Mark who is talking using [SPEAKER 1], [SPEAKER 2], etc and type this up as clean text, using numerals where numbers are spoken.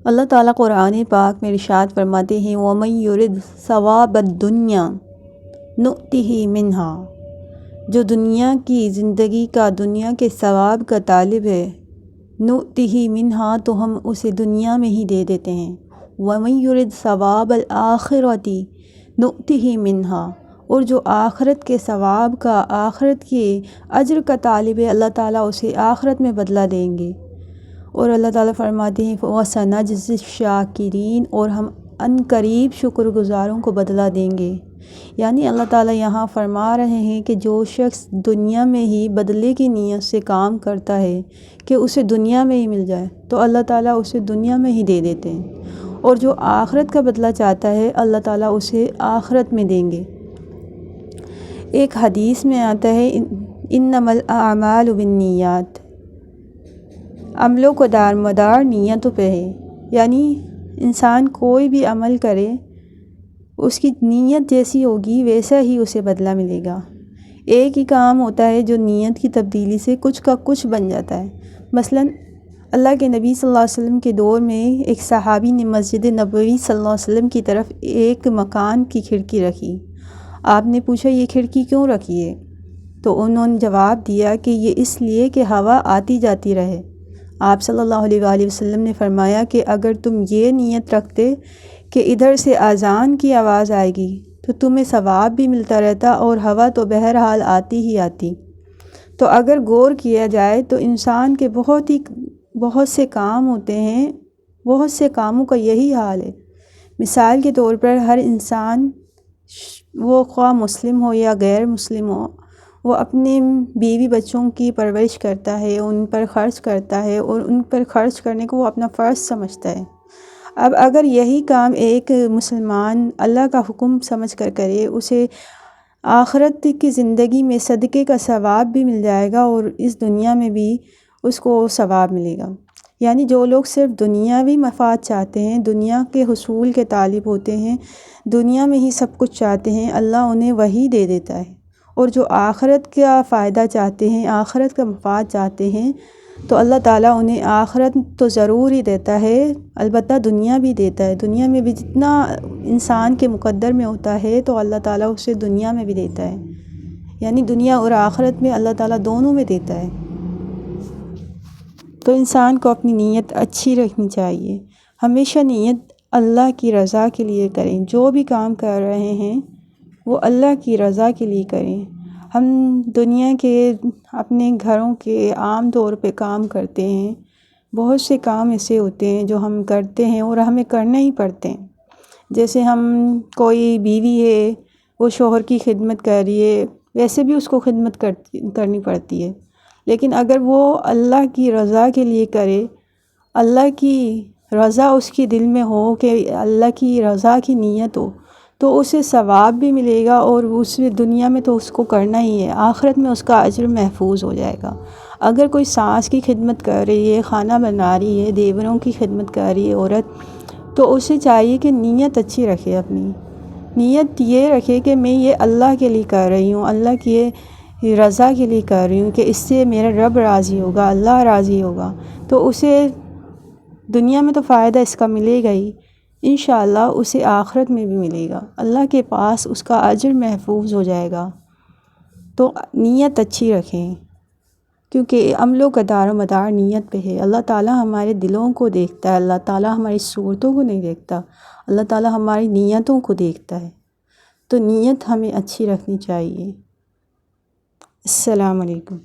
[SPEAKER 1] اللہ تعالیٰ قرآن پاک میں ارشاد فرماتے ہیں وَمَن يُرِدْ ثَوَابَ الدُّنْيَا نُؤْتِهِ مِنْهَا، جو دنیا کی زندگی کا، دنیا کے ثواب کا طالب ہے، نُؤْتِهِ مِنْهَا، تو ہم اسے دنیا میں ہی دے دیتے ہیں۔ وَمَن يُرِدْ ثَوَابَ الْآخِرَةِ نُؤْتِهِ مِنْهَا، اور جو آخرت کے ثواب کا، آخرت کے اجر کا طالب ہے، اللہ تعالیٰ اسے آخرت میں بدلہ دیں گے۔ اور اللہ تعالیٰ فرماتے ہیں وَسَنَجْزِي الشَّاكِرِينَ، اور ہم ان قریب شکر گزاروں کو بدلہ دیں گے۔ یعنی اللہ تعالیٰ یہاں فرما رہے ہیں کہ جو شخص دنیا میں ہی بدلے کی نیت سے کام کرتا ہے کہ اسے دنیا میں ہی مل جائے، تو اللہ تعالیٰ اسے دنیا میں ہی دے دیتے ہیں، اور جو آخرت کا بدلہ چاہتا ہے اللہ تعالیٰ اسے آخرت میں دیں گے۔ ایک حدیث میں آتا ہے انما الاعمال بالنیات، عملوں کو دارمدار نیتوں پہ ہے، یعنی انسان کوئی بھی عمل کرے اس کی نیت جیسی ہوگی ویسا ہی اسے بدلہ ملے گا۔ ایک ہی کام ہوتا ہے جو نیت کی تبدیلی سے کچھ کا کچھ بن جاتا ہے۔ مثلاً اللہ کے نبی صلی اللہ علیہ وسلم کے دور میں ایک صحابی نے مسجد نبوی صلی اللہ علیہ وسلم کی طرف ایک مکان کی کھڑکی رکھی۔ آپ نے پوچھا یہ کھڑکی کیوں رکھی ہے؟ تو انہوں نے جواب دیا کہ یہ اس لیے کہ ہوا آتی جاتی رہے۔ آپ صلی اللہ علیہ وآلہ وسلم نے فرمایا کہ اگر تم یہ نیت رکھتے کہ ادھر سے اذان کی آواز آئے گی تو تمہیں ثواب بھی ملتا رہتا، اور ہوا تو بہرحال آتی ہی آتی۔ تو اگر غور کیا جائے تو انسان کے بہت سے کام ہوتے ہیں، بہت سے کاموں کا یہی حال ہے۔ مثال کے طور پر ہر انسان، وہ خواہ مسلم ہو یا غیر مسلم ہو، وہ اپنے بیوی بچوں کی پرورش کرتا ہے، ان پر خرچ کرتا ہے، اور ان پر خرچ کرنے کو وہ اپنا فرض سمجھتا ہے۔ اب اگر یہی کام ایک مسلمان اللہ کا حکم سمجھ کر کرے، اسے آخرت کی زندگی میں صدقے کا ثواب بھی مل جائے گا، اور اس دنیا میں بھی اس کو ثواب ملے گا۔ یعنی جو لوگ صرف دنیاوی مفاد چاہتے ہیں، دنیا کے حصول کے طالب ہوتے ہیں، دنیا میں ہی سب کچھ چاہتے ہیں، اللہ انہیں وہی دے دیتا ہے۔ اور جو آخرت کا فائدہ چاہتے ہیں، آخرت کا مفاد چاہتے ہیں، تو اللہ تعالیٰ انہیں آخرت تو ضرور ہی دیتا ہے، البتہ دنیا بھی دیتا ہے۔ دنیا میں بھی جتنا انسان کے مقدر میں ہوتا ہے تو اللہ تعالیٰ اسے دنیا میں بھی دیتا ہے، یعنی دنیا اور آخرت میں اللہ تعالیٰ دونوں میں دیتا ہے۔ تو انسان کو اپنی نیت اچھی رکھنی چاہیے، ہمیشہ نیت اللہ کی رضا کے لیے کریں۔ جو بھی کام کر رہے ہیں وہ اللہ کی رضا کے لیے کریں۔ ہم دنیا کے، اپنے گھروں کے عام طور پہ کام کرتے ہیں، بہت سے کام ایسے ہوتے ہیں جو ہم کرتے ہیں اور ہمیں کرنے ہی پڑتے ہیں۔ جیسے ہم، کوئی بیوی ہے وہ شوہر کی خدمت کر رہی ہے، ویسے بھی اس کو خدمت کرنی پڑتی ہے، لیکن اگر وہ اللہ کی رضا کے لیے کرے، اللہ کی رضا اس کے دل میں ہو کہ اللہ کی رضا کی نیت ہو، تو اسے ثواب بھی ملے گا، اور اس دنیا میں تو اس کو کرنا ہی ہے، آخرت میں اس کا اجر محفوظ ہو جائے گا۔ اگر کوئی ساس کی خدمت کر رہی ہے، کھانا بنا رہی ہے، دیوروں کی خدمت کر رہی ہے عورت، تو اسے چاہیے کہ نیت اچھی رکھے، اپنی نیت یہ رکھے کہ میں یہ اللہ کے لیے کر رہی ہوں، اللہ کی رضا کے لیے کر رہی ہوں، کہ اس سے میرا رب راضی ہوگا، اللہ راضی ہوگا، تو اسے دنیا میں تو فائدہ اس کا ملے گا ہی، انشاءاللہ اسے آخرت میں بھی ملے گا، اللہ کے پاس اس کا اجر محفوظ ہو جائے گا۔ تو نیت اچھی رکھیں، کیونکہ عملوں کا دار و مدار نیت پہ ہے۔ اللہ تعالیٰ ہمارے دلوں کو دیکھتا ہے، اللہ تعالیٰ ہماری صورتوں کو نہیں دیکھتا، اللہ تعالیٰ ہماری نیتوں کو دیکھتا ہے۔ تو نیت ہمیں اچھی رکھنی چاہیے۔ السلام علیکم۔